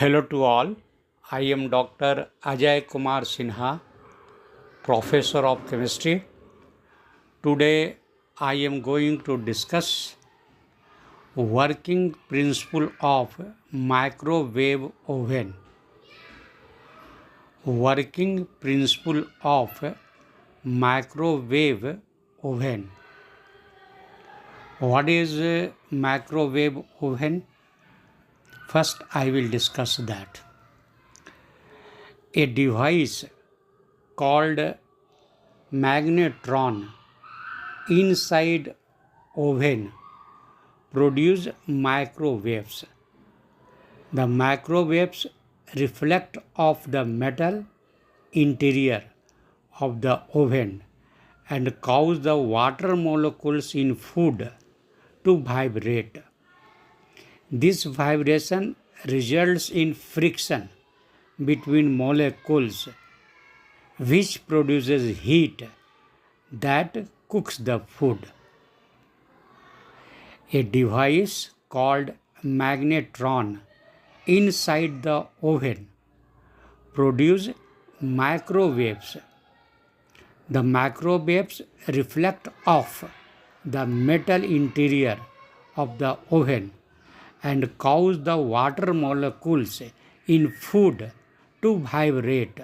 Hello to all. I am Dr. Ajay Kumar Sinha, Professor of Chemistry. Today I am going to discuss working principle of microwave oven. Working principle of microwave oven. What is a microwave oven? First I will discuss that. A device called magnetron inside oven produce microwaves. The microwaves reflect off the metal interior of the oven and cause the water molecules in food to vibrate. This vibration results in friction between molecules, which produces heat that cooks the food. A device called magnetron inside the oven produces microwaves. The microwaves reflect off the metal interior of the oven and cause the water molecules in food to vibrate.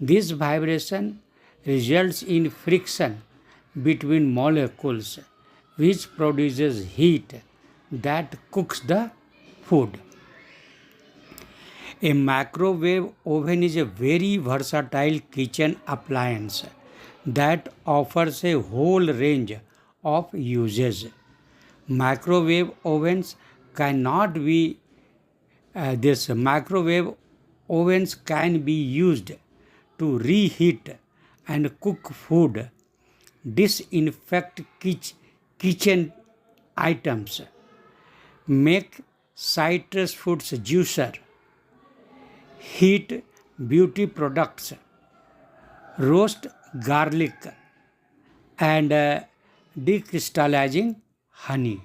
This vibration results in friction between molecules, which produces heat that cooks the food. A microwave oven is a very versatile kitchen appliance that offers a whole range of uses. Microwave ovens cannot be this microwave ovens can be used to reheat and cook food, disinfect kitchen items, make citrus fruits juicer, heat beauty products, roast garlic, and decrystallizing honey.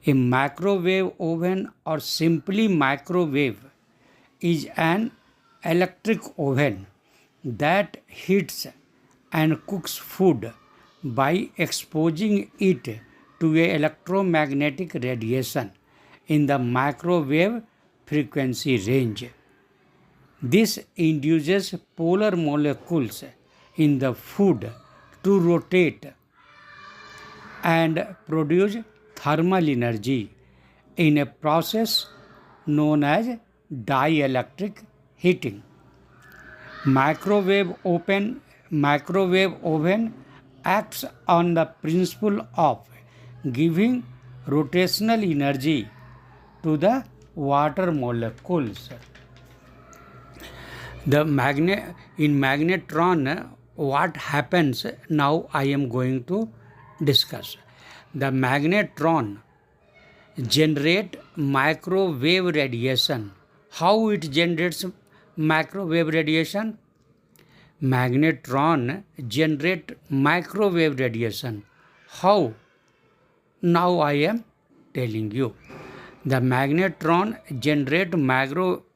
A microwave oven or simply microwave is an electric oven that heats and cooks food by exposing it to a electromagnetic radiation in the microwave frequency range. This induces polar molecules in the food to rotate and produce thermal energy in a process known as dielectric heating. Microwave oven acts on the principle of giving rotational energy to the water molecules. In magnetron, what happens now I am going to discuss. The magnetron generate microwave radiation. How it generates microwave radiation? Magnetron generate microwave radiation. How? Now I am telling you. The magnetron generate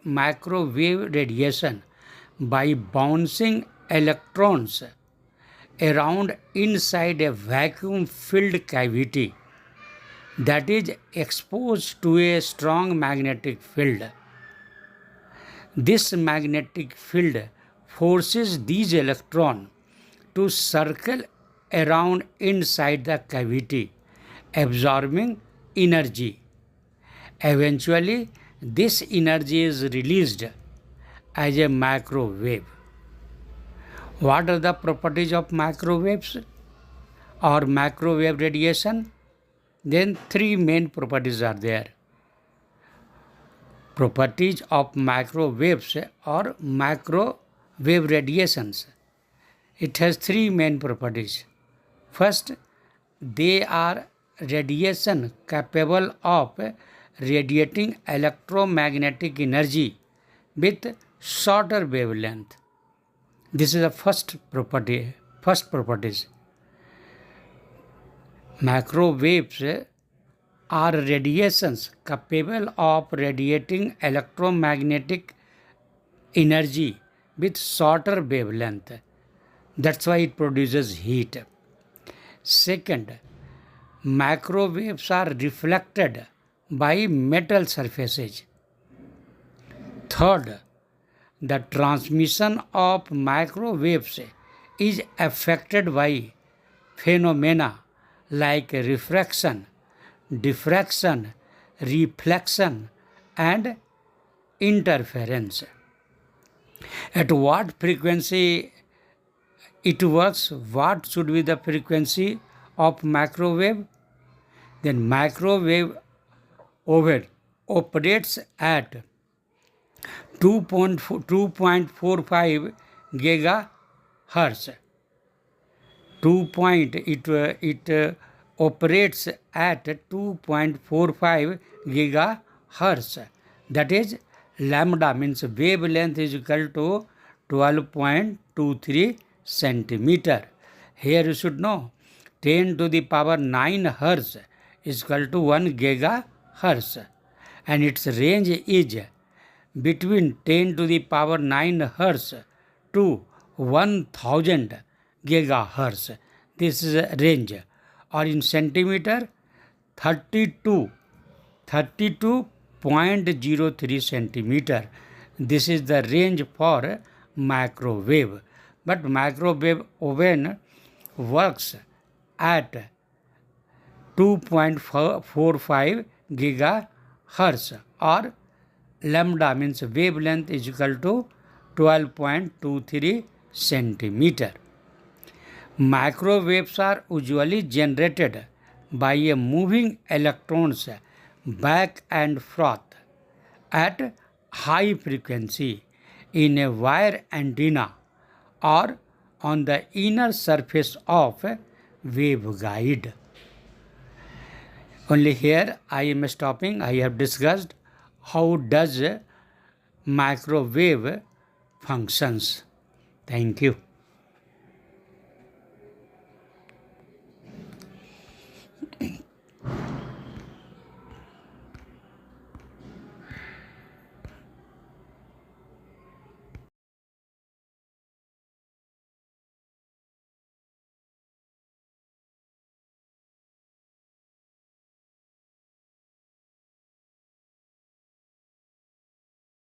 microwave radiation by bouncing electrons around inside a vacuum filled cavity that is exposed to a strong magnetic field. This magnetic field forces these electrons to circle around inside the cavity, absorbing energy. Eventually, this energy is released as a microwave. What are the properties of microwaves or microwave radiation? Then three main properties are there. Properties of microwaves or microwave radiations. It has three main properties. First, they are radiation capable of radiating electromagnetic energy with shorter wavelength. This is the first properties. Microwaves are radiations capable of radiating electromagnetic energy with shorter wavelength. That's why it produces heat. Second, microwaves are reflected by metal surfaces. Third, the transmission of microwaves is affected by phenomena like refraction, diffraction, reflection, and interference. At what frequency it works? What should be the frequency of microwave? Then microwave oven operates at 2.45 gigahertz. It operates at 2.45 gigahertz. That is, lambda means wavelength is equal to 12.23 centimeter. Here you should know 10 to the power 9 hertz is equal to 1 gigahertz, and its range is between 10 to the power 9 hertz to 1000 gigahertz. This is a range, or in centimeter 32.03 centimeter. This is the range for microwave. But microwave oven works at 2.45 gigahertz, or lambda means wavelength is equal to 12.23 centimeter. Microwaves are usually generated by a moving electrons back and forth at high frequency in a wire antenna or on the inner surface of a waveguide. Only here I am stopping. I have discussed how does microwave functions. Thank you.